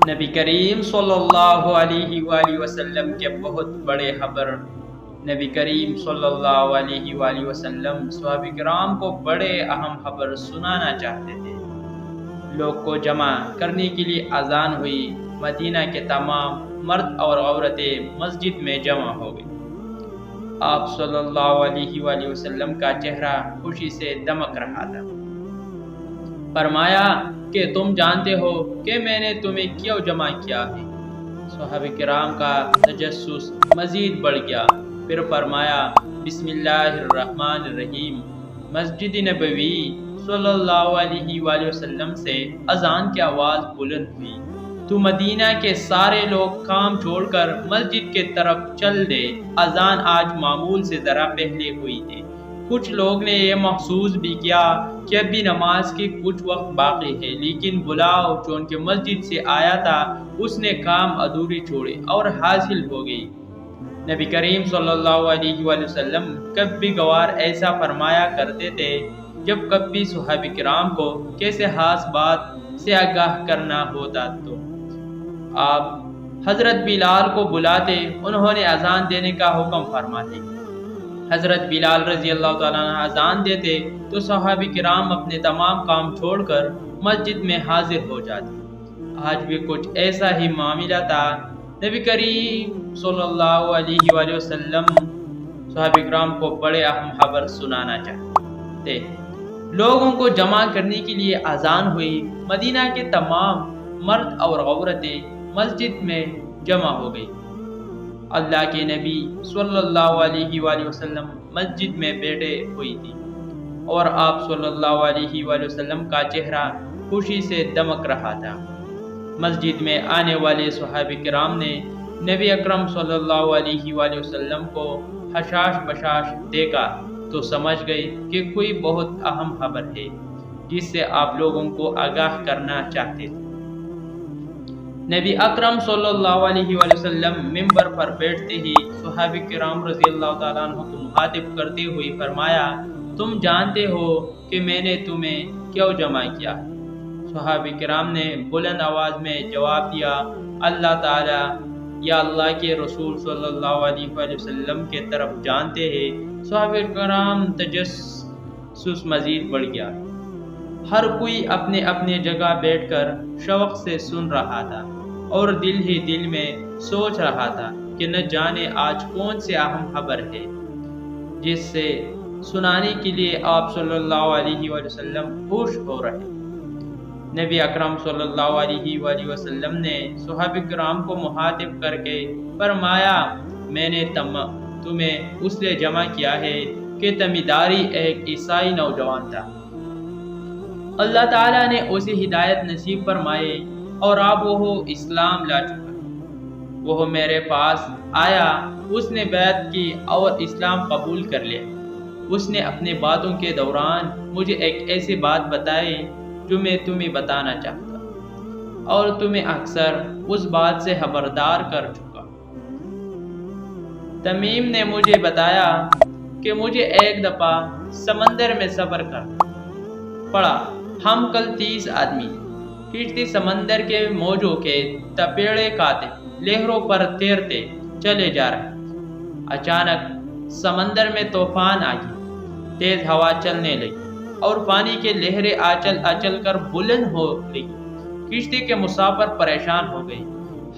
نبی کریم صلی اللہ علیہ وآلہ وسلم کے بہت بڑے خبر نبی کریم صلی اللہ علیہ وآلہ وسلم صحابہ کرام کو بڑے اہم خبر سنانا چاہتے تھے۔ لوگ کو جمع کرنے کے لیے اذان ہوئی۔ مدینہ کے تمام مرد اور عورتیں مسجد میں جمع ہو گئی۔ آپ صلی اللہ علیہ وآلہ وسلم کا چہرہ خوشی سے دمک رہا تھا۔ فرمایا کہ تم جانتے ہو کہ میں نے تمہیں کیوں جمع کیا ہے؟ صحابہ کرام کا تجسس مزید بڑھ گیا۔ پھر فرمایا بسم اللہ الرحمن الرحیم۔ مسجد نبوی صلی اللہ علیہ وآلہ وسلم سے اذان کی آواز بلند ہوئی تو مدینہ کے سارے لوگ کام چھوڑ کر مسجد کے طرف چل دے۔ اذان آج معمول سے ذرا پہلے ہوئی تھی۔ کچھ لوگ نے یہ محسوس بھی کیا کہ ابھی نماز کے کچھ وقت باقی ہے، لیکن بلاؤ جو ان کے مسجد سے آیا تھا اس نے کام ادھوری چھوڑے اور حاصل ہو گئی۔ نبی کریم صلی اللہ علیہ وآلہ وسلم کبھی گوار ایسا فرمایا کرتے تھے جب کبھی صحابہ کرام کو کسی خاص بات سے آگاہ کرنا ہوتا تو آپ حضرت بلال کو بلاتے، انہوں نے اذان دینے کا حکم فرماتے۔ حضرت بلال رضی اللہ تعالیٰ عنہ اذان دیتے تو صحابہ کرام اپنے تمام کام چھوڑ کر مسجد میں حاضر ہو جاتے۔ آج بھی کچھ ایسا ہی معاملہ تھا۔ نبی کریم صلی اللہ علیہ وآلہ وسلم صحابہ کرام کو بڑے اہم خبر سنانا چاہتے۔ لوگوں کو جمع کرنے کے لیے اذان ہوئی۔ مدینہ کے تمام مرد اور عورتیں مسجد میں جمع ہو گئی۔ اللہ کے نبی صلی اللہ علیہ وآلہ وسلم مسجد میں بیٹھے ہوئی تھی اور آپ صلی اللہ علیہ وآلہ وسلم کا چہرہ خوشی سے دمک رہا تھا۔ مسجد میں آنے والے صحابہ کرام نے نبی اکرم صلی اللہ علیہ وآلہ وسلم کو حشاش بشاش دیکھا تو سمجھ گئے کہ کوئی بہت اہم خبر ہے جس سے آپ لوگوں کو آگاہ کرنا چاہتے تھے۔ نبی اکرم صلی اللہ علیہ وآلہ وسلم منبر پر بیٹھتے ہی صحابہ کرام رضی اللہ تعالیٰ عنہ کو مخاطب کرتے ہوئے فرمایا تم جانتے ہو کہ میں نے تمہیں کیوں جمع کیا؟ صحابہ کرام نے بلند آواز میں جواب دیا اللہ تعالیٰ یا اللہ کے رسول صلی اللہ علیہ وآلہ وسلم کے طرف جانتے ہیں۔ صحابہ کرام تجسس مزید بڑھ گیا۔ ہر کوئی اپنے اپنے جگہ بیٹھ کر شوق سے سن رہا تھا اور دل ہی دل میں سوچ رہا تھا کہ نہ جانے آج کون سی اہم خبر ہے جس سے سنانے کے لیے آپ صلی اللہ علیہ وآلہ وسلم خوش ہو رہے۔ نبی اکرم صلی اللہ علیہ وآلہ وسلم نے صحابہ کرام کو مخاطب کر کے فرمایا میں نے تمہیں اس لیے جمع کیا ہے کہ تمیداری ایک عیسائی نوجوان تھا۔ اللہ تعالیٰ نے اسے ہدایت نصیب فرمائے اور اب وہ اسلام لا چکا۔ وہ میرے پاس آیا، اس نے بیعت کی اور اسلام قبول کر لیا۔ اس نے اپنے باتوں کے دوران مجھے ایک ایسی بات بتائی جو میں تمہیں بتانا چاہتا اور تمہیں اکثر اس بات سے خبردار کر چکا۔ تمیم نے مجھے بتایا کہ مجھے ایک دفعہ سمندر میں سفر کرنا پڑا۔ ہم کل 30 آدمی کشتی سمندر کے موجوں کے تپیڑے کھاتے لہروں پر تیرتے چلے جا رہے۔ اچانک سمندر میں طوفان آ گیا، تیز ہوا چلنے لگی اور پانی کے لہریں آچل آچل کر بلند ہو لگی۔ کشتی کے مسافر پریشان ہو گئے۔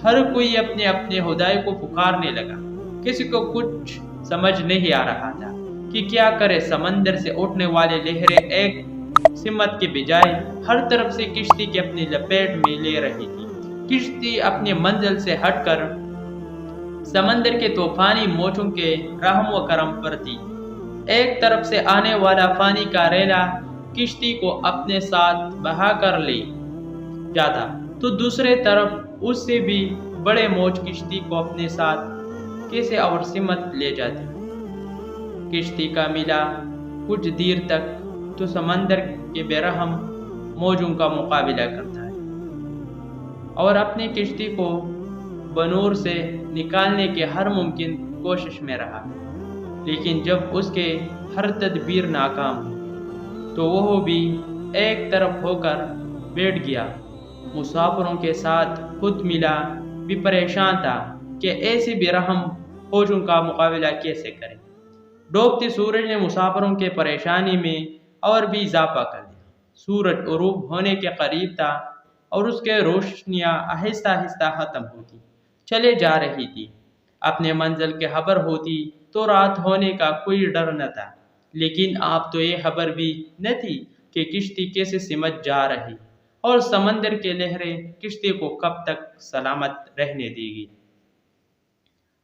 ہر کوئی اپنے اپنے خدائے کو پکارنے لگا۔ کسی کو کچھ سمجھ نہیں آ رہا تھا کہ کیا کرے۔ سمندر سے اٹھنے والے لہریں ایک سمت کے بجائے ہر طرف سے کشتی کی اپنی لپیٹ میں لے رہی تھی۔ کشتی اپنی منزل سے ہٹ کر سمندر کے طوفانی موجوں کے رحم و کرم پر تھی۔ ایک طرف سے آنے والا پانی کا ریلا کشتی کو اپنے ساتھ بہا کر لے جاتا تو دوسرے طرف اس سے بھی بڑے موج کشتی کو اپنے ساتھ کسی اور سمت لے جاتے۔ کشتی کا میلہ کچھ دیر تک تو سمندر کے بے رحم موجوں کا مقابلہ کرتا ہے اور اپنی کشتی کو بنور سے نکالنے کے ہر ممکن کوشش میں رہا، لیکن جب اس کے ہر تدبیر ناکام ہوئی تو وہ بھی ایک طرف ہو کر بیٹھ گیا مسافروں کے ساتھ خود ملا بھی پریشان تھا کہ ایسی برہم فوجوں کا مقابلہ کیسے کرے۔ ڈوبتے سورج نے مسافروں کے پریشانی میں اور بھی اضافہ کر دیا۔ سورج غروب ہونے کے قریب تھا اور اس کے روشنیاں آہستہ آہستہ ختم ہوتی چلے جا رہی تھی۔ اپنے منزل کے خبر ہوتی تو رات ہونے کا کوئی ڈر نہ تھا، لیکن آپ تو یہ خبر بھی نہ تھی کہ کشتی کیسے سمجھ جا رہی اور سمندر کے لہریں کشتی کو کب تک سلامت رہنے دے گی۔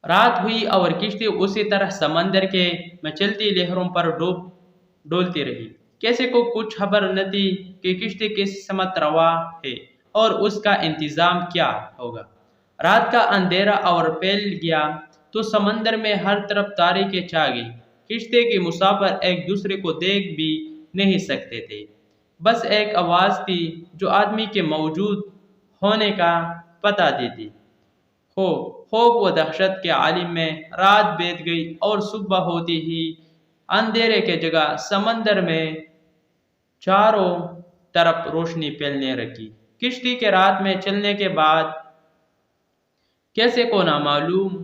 رات ہوئی اور کشتی اسی طرح سمندر کے مچلتی لہروں پر ڈولتی رہی۔ کسی کو کچھ خبر نہ تھی کہ کشتی کس سمت روا ہے اور اس کا انتظام کیا ہوگا۔ رات کا اندھیرا اور پھیل گیا تو سمندر میں ہر طرف تاریکی چھا گئی۔ کشتی کے مسافر ایک دوسرے کو دیکھ بھی نہیں سکتے تھے، بس ایک آواز تھی جو آدمی کے موجود ہونے کا پتہ دیتی۔ خوف و دہشت کے عالم میں رات بیت گئی اور صبح ہوتی ہی اندھیرے کی جگہ سمندر میں چاروں طرف روشنی پھیلنے لگی۔ کشتی کے رات میں چلنے کے بعد کیسے کو نہ معلوم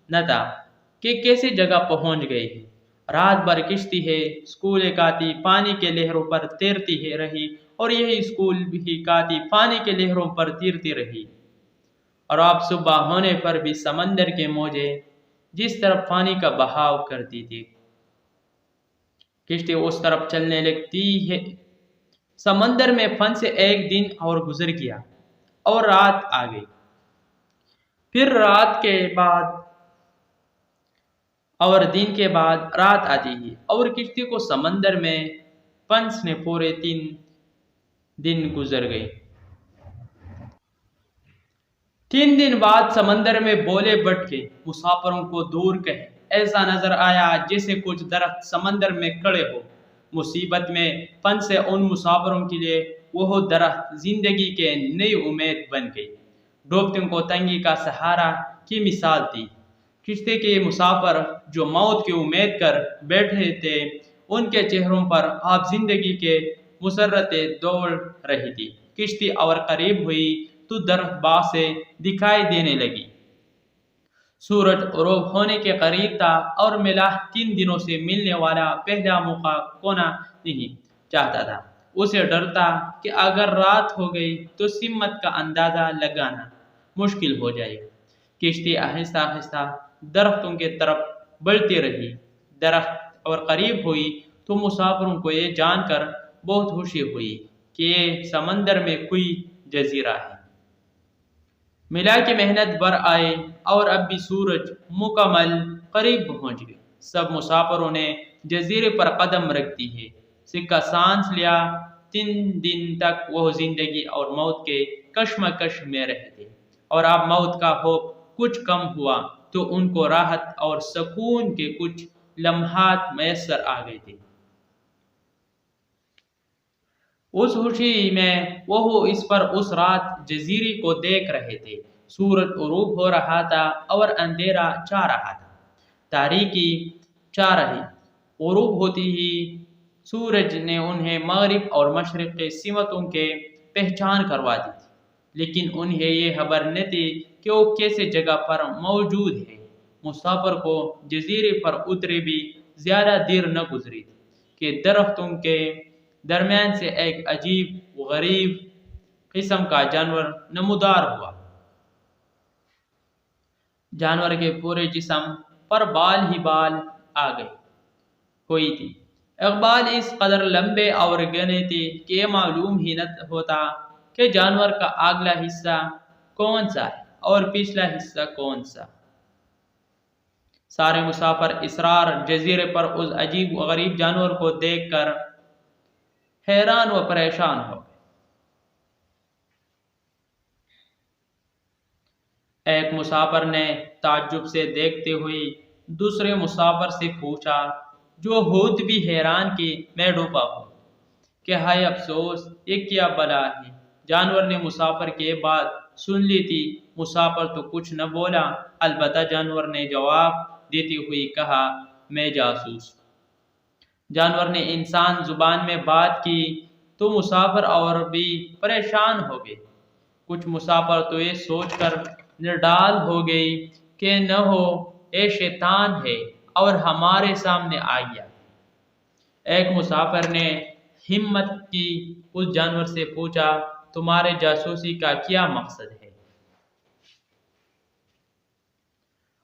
نہ تھا کہ کیسی جگہ پہنچ گئی ہے۔ رات بھر کشتی ہے اسکول کاتی پانی کے لہروں پر تیرتی رہی اور یہی اسکول بھی کاتی پانی کے لہروں پر تیرتی رہی، اور اب صبح ہونے پر بھی سمندر کے موجیں جس طرف پانی کا بہاؤ کرتی تھی کشتی اس طرف چلنے لگتی ہے۔ سمندر میں پھنسے ایک دن اور گزر گیا اور رات آ گئی۔ پھر رات کے بعد اور دن کے بعد رات آتی ہے اور کشتی کو سمندر میں پھنسنے پورے 3 دن گزر گئے۔ 3 دن بعد سمندر میں بولے بٹ کے مسافروں کو دور کہیں ایسا نظر آیا جیسے کچھ درخت سمندر میں کھڑے ہو۔ مصیبت میں پھنسے ان مسافروں کے لیے وہ درخت زندگی کے نئی امید بن گئی۔ ڈوبتوں کو تنگی کا سہارا کی مثال تھی۔ کشتی کے مسافر جو موت کی امید کر بیٹھے تھے، ان کے چہروں پر اب زندگی کے مسرتیں دوڑ رہی تھی۔ کشتی اور قریب ہوئی تو درخت باغ سے دکھائی دینے لگی۔ سورج غروب ہونے کے قریب تھا اور ملا 3 دنوں سے ملنے والا پہلا موقع کھونا نہیں چاہتا تھا۔ اسے ڈر تھا کہ اگر رات ہو گئی تو سمت کا اندازہ لگانا مشکل ہو جائے گا۔ کشتی آہستہ آہستہ درختوں کی طرف بڑھتی رہی۔ درخت اور قریب ہوئی تو مسافروں کو یہ جان کر بہت خوشی ہوئی کہ یہ سمندر میں کوئی جزیرہ ہے۔ ملا کی محنت بھر آئے اور اب بھی سورج مکمل قریب پہنچ گئے۔ سب مسافروں نے جزیرے پر قدم رکھتی ہے سکہ سانس لیا۔ 3 دن تک وہ زندگی اور موت کے کشمکش میں رہے تھے، اور اب موت کا خوف کچھ کم ہوا تو ان کو راحت اور سکون کے کچھ لمحات میسر آ گئے تھے۔ اس خوشی میں وہ اس رات جزیرے کو دیکھ رہے تھے۔ سورج غروب ہو رہا تھا اور اندھیرا چھا رہا تھا، تاریکی چھا رہی۔ غروب ہوتی ہی سورج نے انہیں مغرب اور مشرق کے سمتوں کے پہچان کروا دی تھی، لیکن انہیں یہ خبر نہ تھی کہ وہ کیسے جگہ پر موجود ہے۔ مسافر کو جزیرے پر اترے بھی زیادہ دیر نہ گزری تھی کہ درختوں کے درمیان سے ایک عجیب و غریب قسم کا جانور نمودار ہوا۔ جانور کے پورے جسم پر بال ہی بال آ گئے ہوئی تھی۔ اقبال اس قدر لمبے اور گھنے تھے کہ یہ معلوم ہی نہ ہوتا کہ جانور کا اگلا حصہ کون سا ہے اور پچھلا حصہ کون سا۔ سارے مسافر اسرار جزیرے پر اس عجیب و غریب جانور کو دیکھ کر حیران و پریشان ہو گئے۔ ایک مسافر نے تعجب سے دیکھتے ہوئے دوسرے مسافر سے پوچھا، جو خود بھی حیران کہ میں ڈوبا ہوں، کہ ہائے افسوس، یہ کیا بلا ہے۔ جانور نے مسافر کی بات سن لی تھی۔ مسافر تو کچھ نہ بولا، البتہ جانور نے جواب دیتے ہوئے کہا، میں جاسوس ہوں۔ جانور نے انسان زبان میں بات کی تو مسافر اور بھی پریشان ہو گئے۔ کچھ مسافر تو یہ سوچ کر نڈال ہو گئی کہ نہ ہو اے شیطان ہے اور ہمارے سامنے آ گیا۔ ایک مسافر نے ہمت کی اس جانور سے پوچھا، تمہارے جاسوسی کا کیا مقصد ہے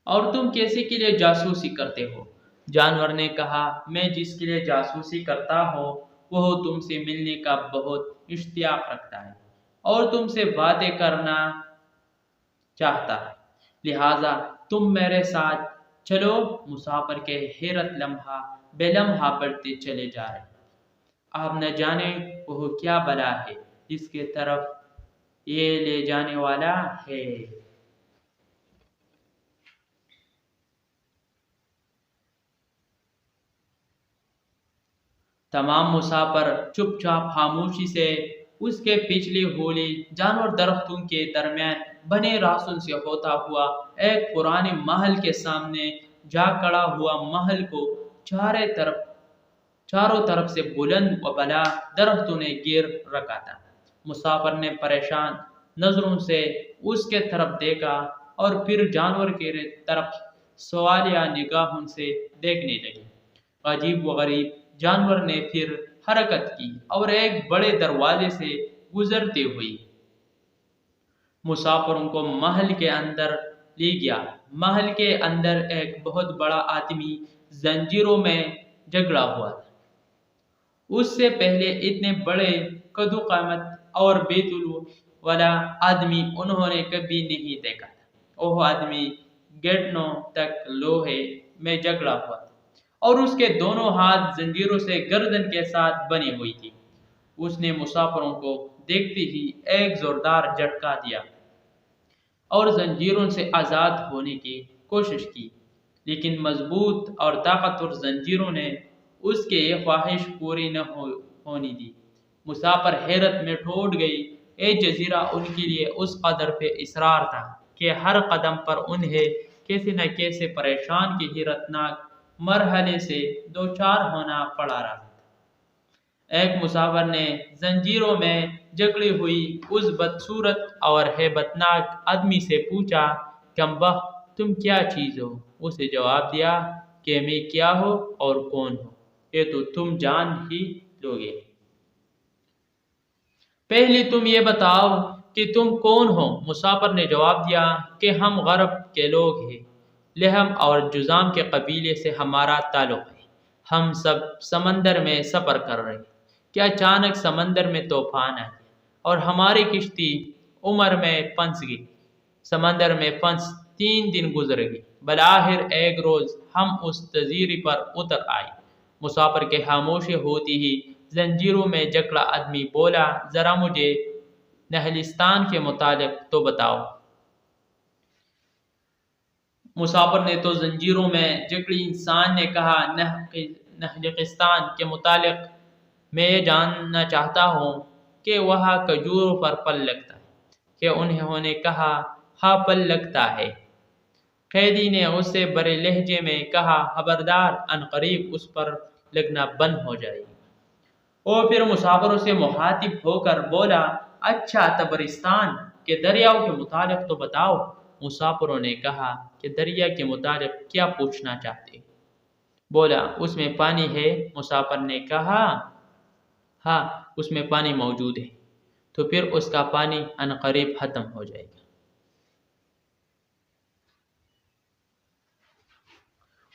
اور تم کیسے کے لیے جاسوسی کرتے ہو؟ جانور نے کہا، میں جس کے لیے جاسوسی کرتا ہوں وہ تم سے ملنے کا بہت اشتیاق رکھتا ہے اور تم سے باتیں کرنا چاہتا ہے، لہٰذا تم میرے ساتھ چلو۔ مسافر کے حیرت لمحہ بے لمحہ بڑھتے چلے جا رہے۔ آپ نہ جانے وہ کیا بلا ہے جس کے طرف یہ لے جانے والا ہے۔ تمام مسافر چپ چاپ خاموشی سے اس کے پچھلی ہولی جانور درختوں کے درمیان بنے راستوں سے ہوتا ہوا ایک پرانے محل کے سامنے جا کھڑا ہوا۔ محل کو چاروں طرف سے بلند و بالا درختوں نے گھیر رکھا تھا۔ مسافر نے پریشان نظروں سے اس کے طرف دیکھا اور پھر جانور کی طرف سوالیہ نگاہوں سے دیکھنے لگے۔ عجیب و غریب جانور نے پھر حرکت کی اور ایک بڑے دروازے سے گزرتے ہوئے مسافروں کو محل کے اندر لے گیا۔ محل کے اندر ایک بہت بڑا آدمی زنجیروں میں جکڑا ہوا تھا۔ اس سے پہلے اتنے بڑے قد و قامت اور بے طول والا آدمی انہوں نے کبھی نہیں دیکھا تھا۔ وہ آدمی گھٹنوں تک لوہے میں جکڑا ہوا تھا اور اس کے دونوں ہاتھ زنجیروں سے گردن کے ساتھ بنی ہوئی تھی۔ اس نے مسافروں کو دیکھتے ہی ایک زوردار جھٹکا دیا اور زنجیروں سے آزاد ہونے کی کوشش کی، لیکن مضبوط اور طاقتور زنجیروں نے اس کی یہ خواہش پوری نہ ہونے دی۔ مسافر حیرت میں ٹوٹ گئی۔ یہ جزیرہ ان کے لیے اس قدر پہ اصرار تھا کہ ہر قدم پر انہیں کیسے نہ کیسے پریشان کی حیرتناک مرحلے سے دوچار ہونا پڑا رہا تھا۔ ایک مسافر نے زنجیروں میں جکڑی ہوئی اس بدصورت اور ہیبت ناک آدمی سے پوچھا، کم بخت تم کیا چیز ہو؟ اسے جواب دیا کہ میں کیا ہوں اور کون ہوں یہ تو تم جان ہی لوگے۔ پہلے تم یہ بتاؤ کہ تم کون ہو؟ مسافر نے جواب دیا کہ ہم غرب کے لوگ ہیں، لحم اور جذام کے قبیلے سے ہمارا تعلق ہے۔ ہم سب سمندر میں سفر کر رہے ہیں کہ اچانک سمندر میں طوفان آیا اور ہماری کشتی عمر میں پھنس گئی۔ سمندر میں پھنس 3 دن گزر گئے۔ بالآخر ایک روز ہم اس جزیرے پر اتر آئے۔ مسافر کے خاموشی ہوتی ہی زنجیروں میں جکڑا آدمی بولا، ذرا مجھے نہلستان کے متعلق تو بتاؤ۔ مسافر نے تو زنجیروں میں جکڑی انسان نے کہا، نہلستان کے متعلق میں یہ جاننا چاہتا ہوں کہ وہاں کھجوروں پر پھل لگتا ہے کہ انہوں نے کہا، ہاں پھل لگتا ہے۔ قیدی نے اس سے بڑے لہجے میں کہا، خبردار عنقریب اس پر لگنا بند ہو جائے گی۔ اور پھر مسافروں سے مخاطب ہو کر بولا، اچھا طبرستان کے دریاؤں کے متعلق تو بتاؤ۔ مسافروں نے کہا کہ دریا کے متعلق کیا پوچھنا چاہتے؟ بولا، اس میں پانی ہے۔ مسافر نے کہا، ہاں اس میں پانی موجود ہے، تو پھر اس کا پانی عنقریب ختم ہو جائے گا۔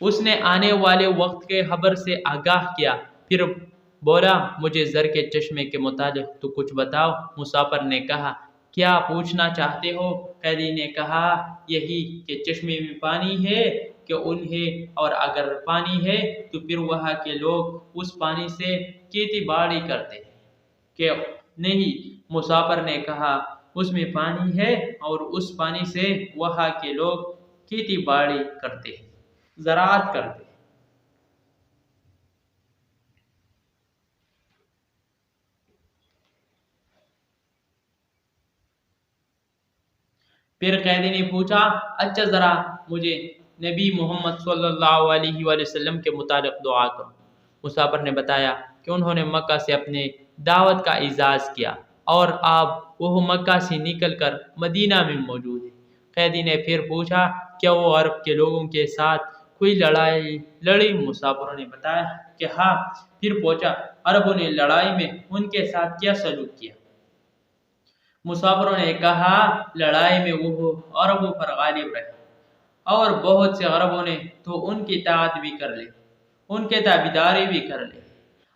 اس نے آنے والے وقت کے خبر سے آگاہ کیا، پھر بولا، مجھے زر کے چشمے کے متعلق تو کچھ بتاؤ۔ مسافر نے کہا، کیا پوچھنا چاہتے ہو؟ قیدی نے کہا، یہی کہ چشمے میں پانی ہے کہ انہیں، اور اگر پانی ہے تو پھر وہاں کے لوگ اس پانی سے کھیتی باڑی کرتے ہیں کہ نہیں؟ مسافر نے کہا، اس میں پانی ہے اور اس پانی سے وہاں کے لوگ کھیتی باڑی کرتے ہیں، زراعت کرتے ہیں۔ پھر قیدی نے پوچھا، اچھا ذرا مجھے نبی محمد صلی اللہ علیہ وآلہ وسلم کے متعلق دعا کرو۔ مسافر نے بتایا کہ انہوں نے مکہ سے اپنے دعوت کا اعزاز کیا اور آپ وہ مکہ سے نکل کر مدینہ میں موجود ہیں۔ قیدی نے پھر پوچھا، کیا وہ عرب کے لوگوں کے ساتھ کوئی لڑائی لڑی؟ مسافروں نے بتایا کہ ہاں۔ پھر پوچھا، عربوں نے لڑائی میں ان کے ساتھ کیا سلوک کیا؟ مسافروں نے کہا، لڑائی میں وہ عربوں پر غالب رہے اور بہت سے عربوں نے تو ان کی اطاعت بھی کر لی، ان کے تابعداری بھی کر لی،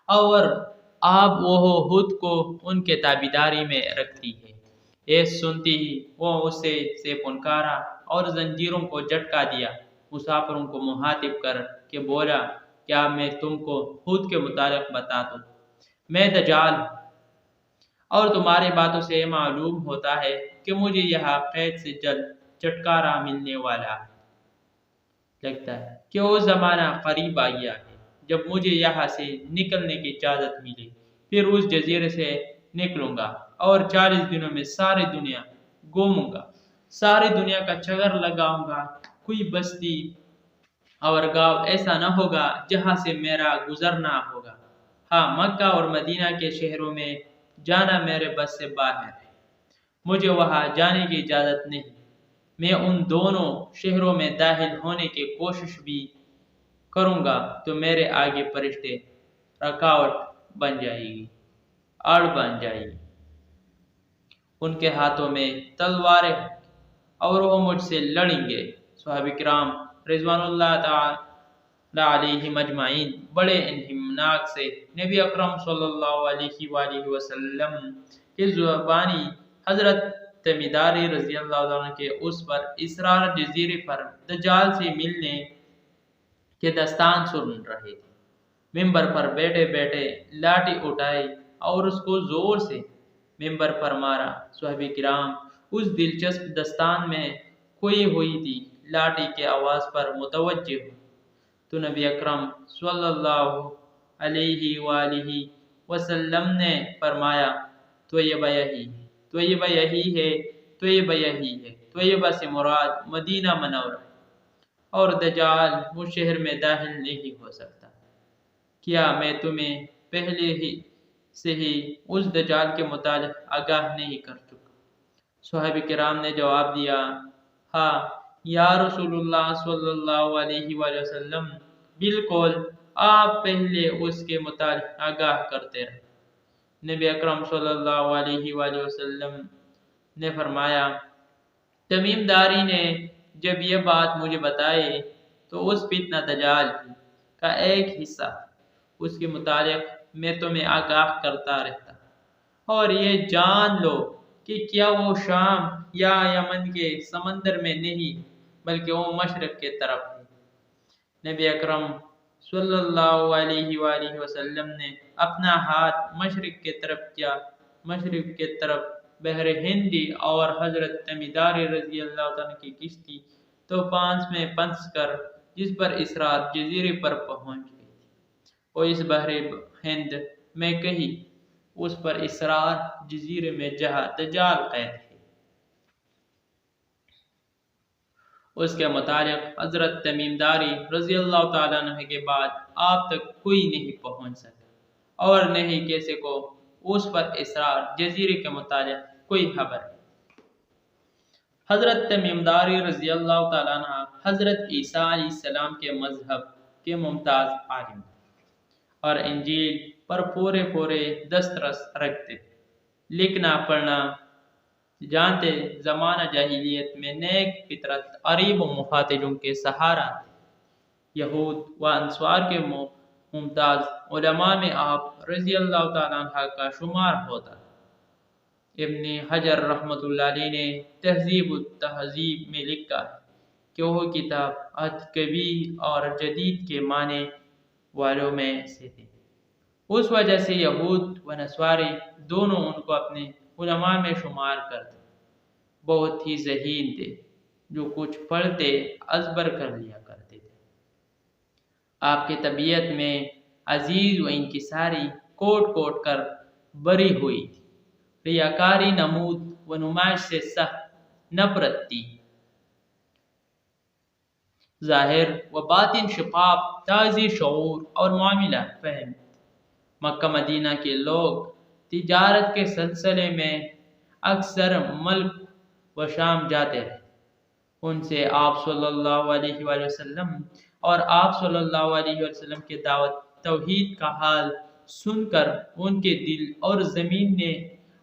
اور آپ وہ خود کو ان کے تابعداری میں رکھتی ہے۔ یہ سنتی ہی وہ اسے سے پنکارا اور زنجیروں کو جھٹکا دیا۔ مسافروں کو مخاطب کر کے بولا، کیا میں تم کو خود کے متعلق بتا دوں؟ میں دجال ہوں، اور تمہاری باتوں سے یہ معلوم ہوتا ہے کہ مجھے یہاں قید سے جلد چھٹکارا ملنے والا ہے۔ لگتا ہے کہ وہ زمانہ قریب آ گیا ہے جب مجھے یہاں سے نکلنے کی اجازت ملے، پھر اس جزیرے سے نکلوں گا اور 40 دنوں میں ساری دنیا گھوموں گا، ساری دنیا کا چکر لگاؤں گا۔ کوئی بستی اور گاؤں ایسا نہ ہوگا جہاں سے میرا گزرنا ہوگا۔ ہاں، مکہ اور مدینہ کے شہروں میں جانا میرے بس سے باہر ہے، مجھے وہاں جانے کی اجازت نہیں۔ میں ان دونوں شہروں میں داخل ہونے کی کوشش بھی کروں گا تو میرے آگے فرشتے رکاوٹ بن جائے گی، آڑ بن جائے گی۔ ان کے ہاتھوں میں تلواریں ہوں گی اور وہ مجھ سے لڑیں گے۔ صحابہ کرام رضوان اللہ تعالی علیہم اجمعین بڑے انہماک سے نبی اکرم صلی اللہ علیہ وآلہ وسلم کی زبانی حضرت تمیمداری رضی اللہ عنہ کے اس پر اسرار جزیرے پر دجال سے ملنے کے داستان سن رہے تھے۔ ممبر پر بیٹھے بیٹھے لاٹھی اٹھائی اور اس کو زور سے ممبر پر مارا۔ صحابہ کرام اس دلچسپ داستان میں کھوئی ہوئی تھی، لاٹھی کے آواز پر متوجہ ہوئے تو نبی اکرم صلی اللہ علیہ وآلہ وسلم نے فرمایا، طیبہ یہی ہے، طیبہ یہی ہے، طیبہ یہی ہے۔ طیبہ سے مراد مدینہ منورہ اور دجال اس شہر میں داخل نہیں ہو سکتا۔ کیا میں تمہیں پہلے سے ہی اس دجال کے متعلق آگاہ نہیں کر چکا؟ صحابہ کرام نے جواب دیا، ہاں یا رسول اللہ صلی اللہ علیہ وآلہ وسلم، بالکل، آپ پہلے اس کے متعلق آگاہ کرتے رہے۔ نبی اکرم صلی اللہ علیہ وآلہ وسلم نے فرمایا، تمیم داری نے جب یہ بات مجھے بتائی تو اس فتنہ دجال کا ایک حصہ اس کے متعلق میں تمہیں آگاہ کرتا رہتا، اور یہ جان لو کہ کیا وہ شام یا یمن کے سمندر میں نہیں بلکہ وہ مشرق کے طرف ہے۔ نبی اکرم صلی اللہ علیہ وآلہ وسلم نے اپنا ہاتھ مشرق کے طرف کیا، مشرق کے طرف بحر ہندی اور حضرت تمیمداری رضی اللہ عنہ کی کشتی طوفان میں پھنس کر جس پر اسرار جزیرے پر پہنچ گئی تھی، وہ اس بحر ہند میں کہیں اس پر اسرار جزیرے میں جہاں دجال قید ہے۔ اس کے متعلق حضرت تمیمداری رضی اللہ تعالیٰ عنہ کے بعد آپ تک کوئی نہیں پہنچ سکا اور نہیں کسی کو اس پر اسرار جزیرے کے متعلق کوئی خبر ہے۔ حضرت تمیمداری رضی اللہ تعالیٰ عنہ حضرت عیسیٰ علیہ السلام کے مذہب کے ممتاز عالم اور انجیل پر پورے دسترس رکھتے، لکھنا پڑھنا جانتے، زمانہ جاہلیت میں نیک فطرت قریب و مخاطبوں کے سہارا تھے۔ یہود و انصار کے ممتاز علماء میں آپ رضی اللہ تعالیٰ عنہ کا شمار ہوتا۔ ابن حجر رحمۃ اللہ علیہ نے تہذیب التہذیب میں لکھا ہے کہ وہ کتاب عہد کبیر اور جدید کے معنی والوں میں سے تھے۔ اس وجہ سے یہود و نصارے دونوں ان کو اپنے علماء میں شمار کرتے۔ بہت ہی ذہین تھے، جو کچھ پڑھتے ازبر کر لیا کرتے تھے۔ آپ کی طبیعت میں عزیز و انکساری کوٹ کر بری ہوئی تھی، ریاکاری نمود و نمائش سے سخت نفرت تھی، ظاہر و باطن شفاف، تازی شعور اور معاملہ فہم۔ مکہ مدینہ کے لوگ تجارت کے سلسلے میں اکثر ملک و شام جاتے رہے۔ ان سے آپ صلی اللہ علیہ وآلہ وسلم اور آپ صلی اللہ علیہ وسلم کے دعوت توحید کا حال سن کر ان کے دل اور زمین نے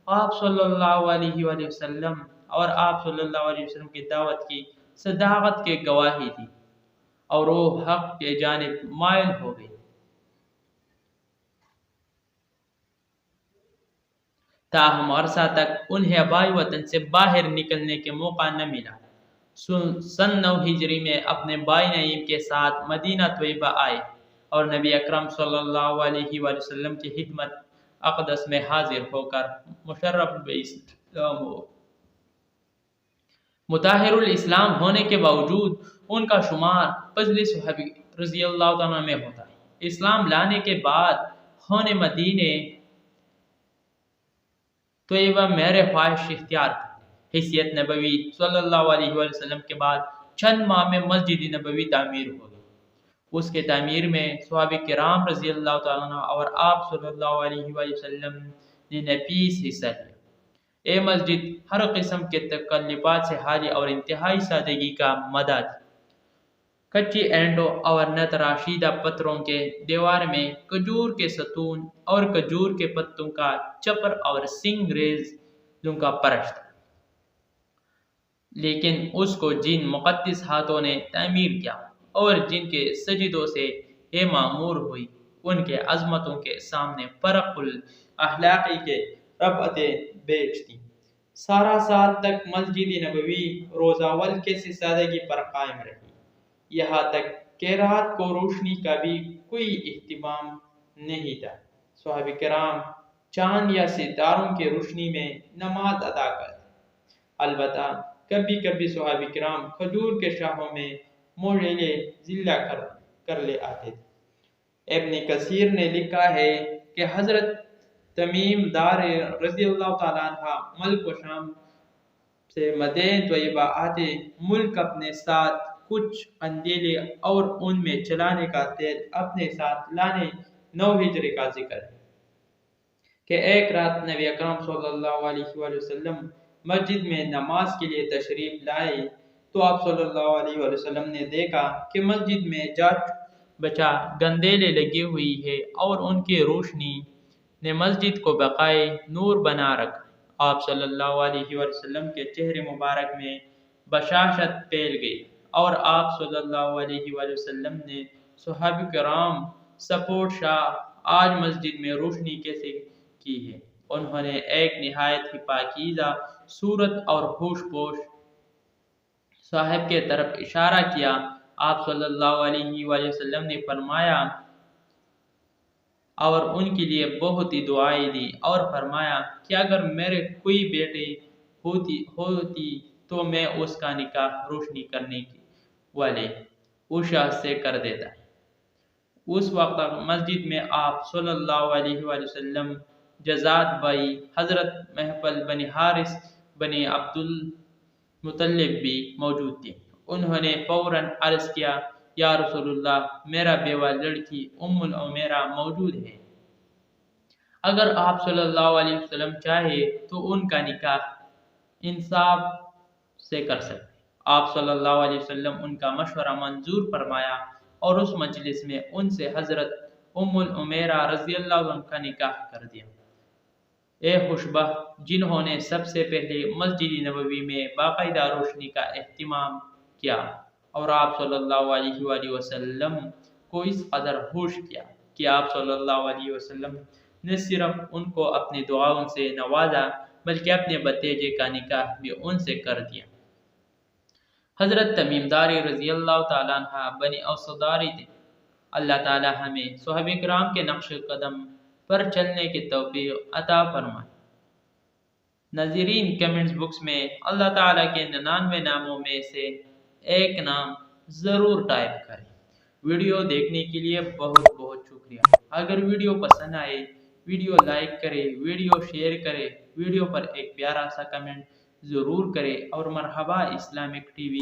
آپ صلی اللہ علیہ وآلہ وسلم اور آپ صلی اللہ علیہ وسلم کی دعوت کی صداقت کے گواہی دی اور وہ حق کے جانب مائل ہو گئی۔ تاہم عرصہ تک انہیں آبائی وطن سے باہر نکلنے کے موقع نہ ملا۔ سن 9 ہجری میں اپنے بھائی نعیم کے ساتھ مدینہ طیبہ آئے اور نبی اکرم صلی اللہ علیہ وآلہ وسلم کی خدمت اقدس میں حاضر ہو کر مشرف باسلام ہو۔ مطہر الاسلام ہونے کے باوجود ان کا شمار فضل صحابی رضی اللہ عنہ میں ہوتا ہے۔ اسلام لانے کے بعد ہونے مدینہ طیبہ میرے خواہش اختیار کی۔ حیثیت نبوی صلی اللہ علیہ وآلہ وسلم کے بعد چند ماہ میں مسجد نبوی تعمیر ہو گئی۔ اس کے تعمیر میں صحابہ کرام رضی اللہ تعالیٰ عنہ اور آپ صلی اللہ علیہ وآلہ وسلم نے نفیس حصہ لیا۔ یہ مسجد ہر قسم کے تکلفات سے خالی اور انتہائی سادگی کا مدہ تھی۔ کچی اینٹوں اور نتراشیدہ پتھروں کے دیوار میں کھجور کے ستون اور کھجور کے پتوں کا چپر اور سنگ ریزوں کا فرش تھا، لیکن اس کو جن مقدس ہاتھوں نے تعمیر کیا اور جن کے سجدوں سے یہ معمور ہوئی، ان کے عظمتوں کے سامنے فرق الاخلاقی کے ربعتیں بیچ تھیں۔ سارا سال تک مسجد نبوی روز اول کیسے سادگی پر قائم رہی، یہاں تک کہ رات کو روشنی کا بھی کوئی اہتمام نہیں تھا۔ صحابہ کرام چاند یا ستاروں کی روشنی میں نماز ادا کرتے، البتہ کبھی کبھی صحابہ کرام کھجور کے شاخوں میں موڑلے ضلع کر لے آتے تھے۔ ابن کثیر نے لکھا ہے کہ حضرت تمیم دار رضی اللہ تعالیٰ عنہ ملک و شام سے مدینہ طیبہ آتے ملک اپنے ساتھ کچھ اندیلے اور ان میں چلانے کا تیل اپنے ساتھ لانے 9 ہجری کا ذکر ہے کہ ایک رات نبی اکرم صلی اللہ علیہ وآلہ وسلم مسجد میں نماز کے لیے تشریف لائے تو آپ صلی اللہ علیہ وآلہ وسلم نے دیکھا کہ مسجد میں بچا گندیلے لگی ہوئی ہے اور ان کی روشنی نے مسجد کو بقائے نور بنا رکھا۔ آپ صلی اللہ علیہ وآلہ وسلم کے چہرے مبارک میں بشاشت پھیل گئی اور آپ صلی اللہ علیہ وآلہ وسلم نے صحابہ کرام سپورٹ شاہ آج مسجد میں روشنی کیسے کی ہے؟ انہوں نے ایک نہایت ہی پاکیزہ صورت اور ہوش پوش صاحب کے طرف اشارہ کیا۔ آپ صلی اللہ علیہ وآلہ وسلم نے فرمایا اور ان کے لیے بہت ہی دعائیں دی اور فرمایا کہ اگر میرے کوئی بیٹے ہوتی تو میں اس کا نکاح روشنی کرنے والے اس شخص سے کر دیتا۔ اس وقت مسجد میں آپ صلی اللہ علیہ وآلہ وسلم جزاد بھائی حضرت محفل بن حارث بن عبد المطلب بھی موجود تھے۔ انہوں نے فوراً عرض کیا، یا رسول اللہ، میرا بیوہ لڑکی ام العمیرہ موجود ہے، اگر آپ صلی اللہ علیہ وسلم چاہے تو ان کا نکاح انصاف سے کر سکتے۔ آپ صلی اللہ علیہ وسلم ان کا مشورہ منظور فرمایا اور اس مجلس میں ان سے حضرت ام العمیرہ رضی اللہ عنہ کا نکاح کر دیا۔ اے خوشبہ جنہوں نے سب سے پہلے مسجد نبوی میں باقاعدہ روشنی کا اہتمام کیا اور آپ صلی اللہ علیہ وآلہ وسلم کو اس قدر خوش کیا کہ آپ صلی اللہ علیہ وسلم نے صرف ان کو اپنی دعاؤں سے نوازا بلکہ اپنے بھتیجے کا نکاح بھی ان سے کر دیا۔ حضرت تمیم داری رضی اللہ تعالیٰ عنہ بنی اوسداری تھے۔ اللہ تعالیٰ ہمیں صحابہ کرام کے نقش قدم پر چلنے کی توفیق عطا فرمائے۔ ناظرین، کمنٹس باکس میں اللہ تعالیٰ کے 99 ناموں میں سے ایک نام ضرور ٹائپ کریں۔ ویڈیو دیکھنے کے لیے بہت بہت شکریہ۔ اگر ویڈیو پسند آئے، ویڈیو لائک کرے، ویڈیو شیئر کرے، ویڈیو پر ایک پیارا سا کمنٹ ضرور کرے اور مرحبا اسلامک ٹی وی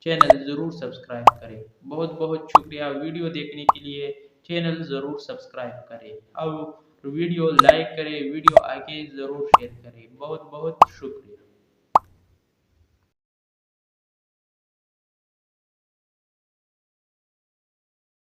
چینل ضرور سبسکرائب کرے۔ بہت بہت شکریہ۔ ویڈیو دیکھنے کے لیے چینل ضرور سبسکرائب کرے۔ اب ویڈیو لائک کرے، ویڈیو آگے ضرور شیئر کرے۔ بہت بہت شکریہ۔